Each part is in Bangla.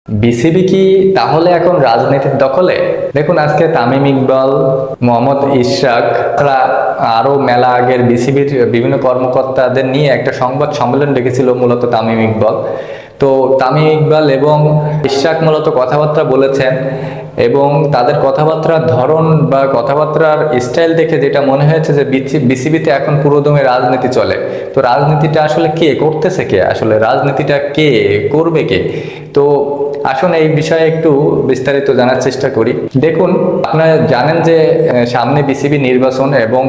বিসিবি কি তাহলে এখন রাজনীতির দখলে? দেখুন, আজকে তামিম ইকবাল, মোহাম্মদ ইশরাক, তারা আরো মেলা আগের বিসিবির বিভিন্ন কর্মকর্তাদের নিয়ে একটা সংবাদ সম্মেলন ডেকেছিল মূলত তামিম ইকবাল। তো তামিম ইকবাল এবং ইশরাক মূলত কথাবার্তা বলেছেন, এবং তাদের কথাবার্তার ধরন বা কথাবার্তার স্টাইল দেখে যেটা মনে হয়েছে যে বিসিবিতে এখন পুরোদমে রাজনীতি চলে। তো রাজনীতিটা আসলে কে করতেছে, কে আসলে রাজনীতিটা কে করবে, কে? তো আসুন এই বিষয়ে একটু বিস্তারিত জানার চেষ্টা করি। দেখুন, আপনারা জানেন যে সামনে বিসিবি নির্বাচন, এবং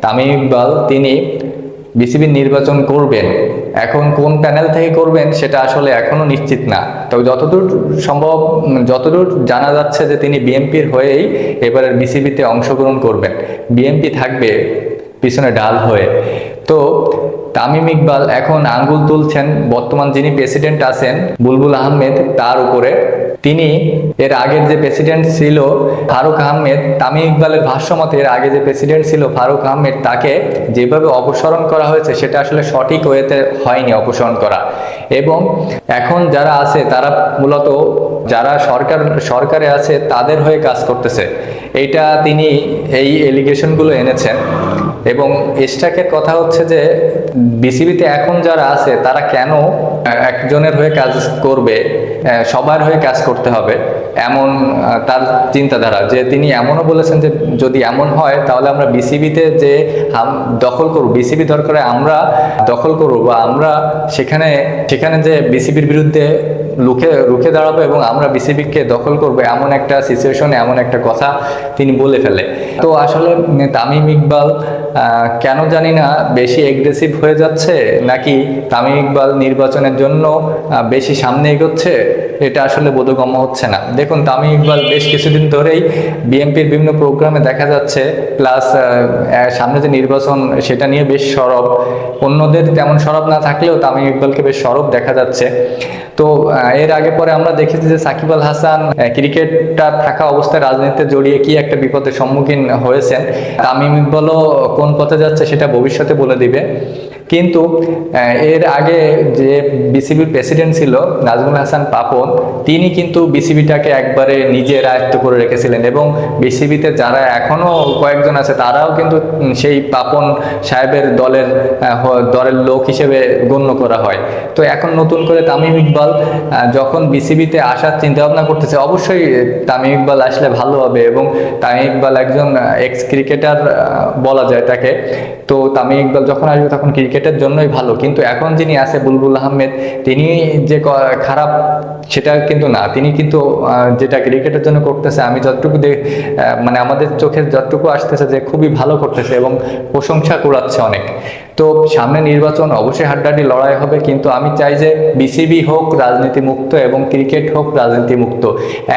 তামিম ইকবাল তিনি বিসিবির নির্বাচন করবেন। এখন কোন প্যানেল থেকে করবেন সেটা আসলে এখনো নিশ্চিত না। তবে যতদূর সম্ভব, যতদূর জানা যাচ্ছে যে তিনি বিএনপির হয়েই এবারের বিসিবিতে অংশগ্রহণ করবেন, বিএনপি থাকবে পিছনে ডাল হয়ে। তো তামিম ইকবাল এখন আঙ্গুল তুলছেন বর্তমান যিনি প্রেসিডেন্ট আছেন বুলবুল আহমেদ তার উপরে। তিনি এর আগের যে প্রেসিডেন্ট ছিল ফারুক আহমেদ, তামিম ইকবালের ভাষ্যমতে এর আগে যে প্রেসিডেন্ট ছিল ফারুক আহমেদ, তাকে যেভাবে অপসারণ করা হয়েছে সেটা আসলে সঠিক ওয়েতে হয়নি অপসারণ করা। এবং এখন যারা আছে তারা মূলত যারা সরকারে আছে তাদের হয়ে কাজ করতেছে, এইটা তিনি এই এলিগেশনগুলো এনেছেন। এবং ইশরাকের কথা হচ্ছে যে বিসিবিতে এখন যারা আছে তারা কেন একজনের হয়ে কাজ করবে, সবার হয়ে কাজ করতে হবে, এমন তার চিন্তাধারা। যে তিনি এমনও বলেছেন যে যদি এমন হয় তাহলে আমরা বিসিবিতে যে দখল করব, বিসিবি দরকারে আমরা দখল করব, বা আমরা সেখানে যে বিসিবির বিরুদ্ধে রুখে দাঁড়াবো এবং আমরা বিসিবিকে দখল করব, এমন একটা সিচুয়েশনে এমন একটা কথা তিনি বলে ফেলে। তো আসলে তামিম ইকবাল কেন জানি না বেশি এগ্রেসিভ হয়ে যাচ্ছে, নাকি তামিম ইকবাল নির্বাচনের জন্য বেশি সামনে এগোচ্ছে, এটা আসলে বোধগম্য হচ্ছে না। দেখুন, তামিম ইকবাল বেশ কিছুদিন ধরেই বিএনপির বিভিন্ন প্রোগ্রামে দেখা যাচ্ছে, প্লাস সামনে যে নির্বাচন সেটা নিয়ে বেশ সরব। অন্যদের তেমন সরব না থাকলেও তামিম ইকবালকে বেশ সরব দেখা যাচ্ছে। তো এর আগে পরে আমরা দেখেছি যে সাকিব আল হাসান ক্রিকেটটা থাকা অবস্থায় রাজনীতিতে জড়িয়ে কি একটা বিপদের সম্মুখীন হয়েছেন। তামিম ইকবালও কোন পথে যাচ্ছে সেটা ভবিষ্যতে বলে দিবে। কিন্তু এর আগে যে বিসিবির প্রেসিডেন্ট ছিল নাজমুল হাসান পাপন, তিনি কিন্তু বিসিবিটাকে একবারে নিজের আয়ত্ত করে রেখেছিলেন, এবং বিসিবিতে যারা এখনো কয়েকজন আছে তারাও কিন্তু সেই পাপন সাহেবের দলের লোক হিসেবে গণ্য করা হয়। তো এখন নতুন করে তামিম ইকবাল যখন বিসিবিতে আসার চিন্তা ভাবনা করতেছে, অবশ্যই তামিম ইকবাল আসলে ভালো হবে, এবং তামিম ইকবাল একজন এক্স ক্রিকেটার বলা যায় তাকে। তো তামিম ইকবাল যখন আসবে তখন ক্রিকেটের জন্যই ভালো। কিন্তু এখন যিনি আছে বুলবুল আহমেদ, তিনি যে খারাপ সেটা কিন্তু না, তিনি কিন্তু যেটা ক্রিকেটের জন্য করতেছে, আমি যতটুকু মানে আমাদের চোখে যতটুকু আসতেছে যে খুবই ভালো করতেছে এবং প্রশংসা কুড়াচ্ছে অনেক। তো সামনে নির্বাচন, অবশ্যই হাড্ডাহাড্ডি লড়াই হবে, কিন্তু আমি চাই যে বিসিবি হোক রাজনীতি মুক্ত এবং ক্রিকেট হোক রাজনীতি মুক্ত,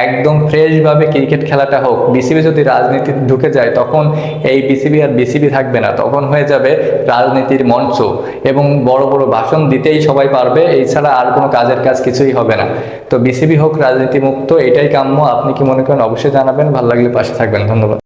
একদম ফ্রেশভাবে ক্রিকেট খেলাটা হোক। বিসিবি যদি রাজনীতি ঢুকে যায় তখন এই বিসিবি আর বিসিবি থাকবে না, তখন হয়ে যাবে রাজনীতির মঞ্চ, এবং বড় বড় ভাষণ দিতেই সবাই পারবে, এছাড়া আর কোনো কাজের কাজ কিছুই হবে না। তো বিসিবি হোক রাজনীতি মুক্ত, এটাই কাম্য। আপনি কি মনে করেন অবশ্যই জানাবেন, ভালো লাগলে পাশে থাকবেন। ধন্যবাদ।